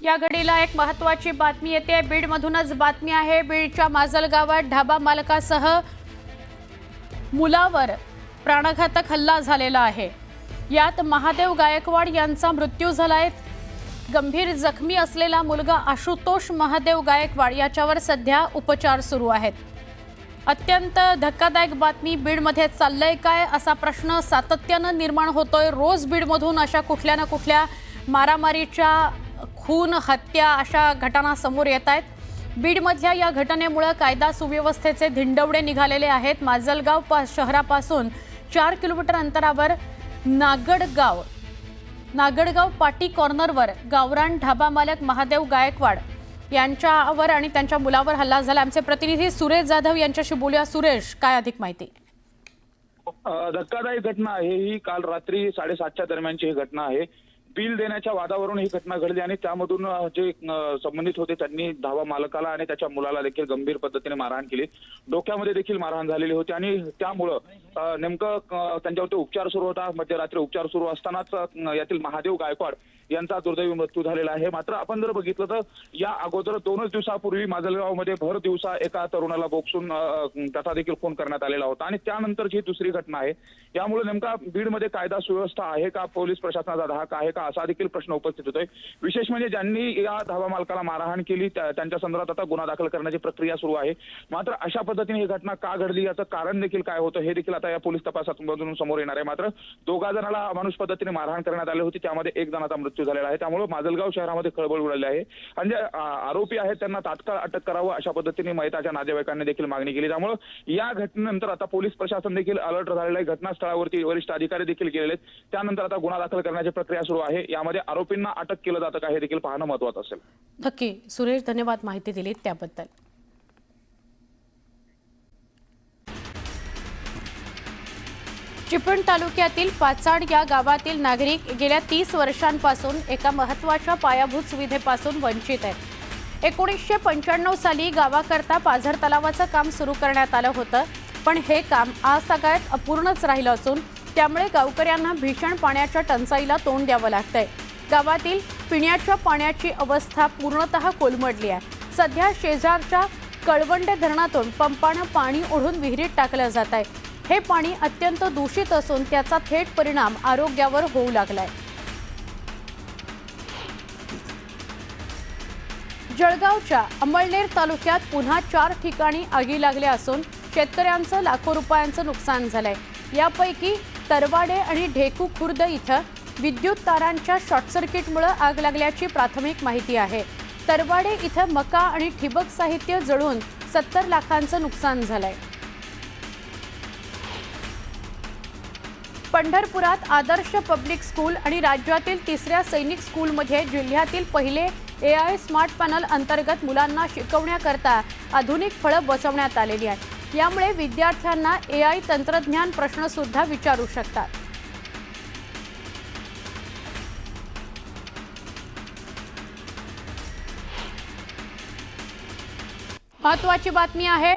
या घडीला एक महत्त्वाची बातमी येते। बीडमधूनच बातमी आहे। बीडच्या माजलगावात ढाबा मालकासह मुलावर प्राणघातक हल्ला झालेला आहे। यात महादेव गायकवाड यांचा मृत्यू झालाय। गंभीर जखमी असलेला मुलगा आशुतोष महादेव गायकवाड याच्यावर सध्या उपचार सुरू आहेत। अत्यंत धक्कादायक बातमी। बीडमध्ये चाललंय काय असा प्रश्न सातत्याने निर्माण होतोय। रोज बीडमधून अशा कुठल्या ना कुठल्या मारामारीच्या, खून, हत्या अशा घटना समोर येत आहेत। बीडमधल्या या घटनेमुळे कायदा सुव्यवस्थेचे धिंडवडे निघालेले आहेत। माजलगाव शहरापासून 4 किलोमीटर अंतरावर नागडगाव पाटी कॉर्नरवर गावरान ढाबा मालक महादेव गायकवाड यांच्यावर आणि त्यांच्या मुलावर हल्ला झाला। आमचे प्रतिनिधी सुरेश जाधव यांच्याशी बोलूया। सुरेश, काय अधिक माहिती? धक्कादायक घटना आहे ही। काल रात्री 7:30च्या दरम्यानची ही घटना आहे। बिल देण्याच्या वादावरून ही घटना घडली आणि त्यामधून जे संबंधित होते त्यांनी ढाबा मालकाला आणि त्याच्या मुलाला देखील गंभीर पद्धतीने मारहाण केली। डोक्यामध्ये देखील मारहाण झालेली होती आणि त्यामुळं नेमकं त्यांच्यावरती उपचार सुरू होता। मध्यरात्री उपचार सुरू असतानाच यातील महादेव गायकवाड यांचा दुर्दैवी मृत्यू झालेला आहे। मात्र आपण जर बघितलं तर या अगोदर 2 दिवसापूर्वी माजलगावमध्ये भर दिवसा एका तरुणाला बोक्सून त्याचा देखील खून करण्यात आलेला होता आणि त्यानंतरची दुसरी घटना आहे। यामुळे नेमका बीडमध्ये कायदा सुव्यवस्था आहे का, पोलीस प्रशासनाचा धाक आहे का, असा देखील प्रश्न उपस्थित होतोय। विशेष म्हणजे ज्यांनी या ढाबा मालकाला मारहाण केली त्यांच्या संदर्भात आता गुन्हा दाखल करण्याची प्रक्रिया सुरू आहे। मात्र अशा पद्धतीने ही घटना का घडली याचं कारण देखील काय होतं हे देखील आता या पोलीस तपासातून समोर येणार आहे। मात्र 2 जणांना अमानुष पद्धतीने मारहाण करण्यात आली होती, त्यामध्ये 1 जणाचा मृत्यू झालेला आहे। त्यामुळे माजलगाव शहरामध्ये खळबळ उडाली आहे आणि जे आरोपी आहेत त्यांना तात्काळ अटक करावं अशा पद्धतीने मयताच्या नातेवाईकांनी देखील मागणी केली। त्यामुळे या घटनेनंतर आता पोलीस प्रशासन देखील अलर्ट झालेलं आहे। घटनास्थळावरती वरिष्ठ अधिकारी देखील गेलेले आहेत। त्यानंतर आता गुन्हा दाखल करण्याची प्रक्रिया सुरू आहे। यामध्ये आरोपींना अटक केलं जातं का हे देखील पाहणं महत्त्वाचं असेल। नक्की सुरेश, धन्यवाद माहिती दिलीत त्याबद्दल। चिपळूण तालुक्यातील पाचाड या गावातील नागरिक गेल्या 30 वर्षांपासून एका महत्त्वाच्या पायाभूत सुविधेपासून वंचित आहेत। 1995 साली गावाकरता पाझर तलावाचं काम सुरू करण्यात आलं होतं, पण हे काम आज तागायत अपूर्णच राहिलं असून त्यामुळे गावकऱ्यांना भीषण पाण्याच्या टंचाईला तोंड द्यावं लागतंय। गावातील पिण्याच्या पाण्याची अवस्था पूर्णतः कोलमडली आहे। सध्या शेजारच्या कळवंडे धरणातून पंपानं पाणी ओढून विहिरीत टाकलं जात आहे। हे पाणी अत्यंत दूषित असून त्याचा थेट परिणाम आरोग्यावर होऊ लागलाय। जळगावच्या अमळनेर तालुक्यात पुन्हा 4 ठिकाणी आगी लागल्या असून शेतकऱ्यांचं लाखो रुपयांचं नुकसान झालंय। यापैकी तरवाडे आणि ढेकू खुर्द इथं विद्युत तारांच्या शॉर्ट सर्किटमुळे आग लागल्याची प्राथमिक माहिती आहे। तरवाडे इथं मका आणि ठिबक साहित्य जळून 70 लाखांचं नुकसान झालंय। पंढरपुरात आदर्श पब्लिक स्कूल आणि राज्यातील 3ऱ्या सैनिक स्कूलमध्ये जिल्ह्यातील पहिले AI स्मार्ट पॅनल अंतर्गत मुलांना शिकवण्याकरता आधुनिक फळं बसवण्यात आलेली आहेत। यामुळे विद्यार्थ्यांना AI तंत्रज्ञान प्रश्न सुद्धा विचारू शकतात। महत्त्वाची बातमी आहे।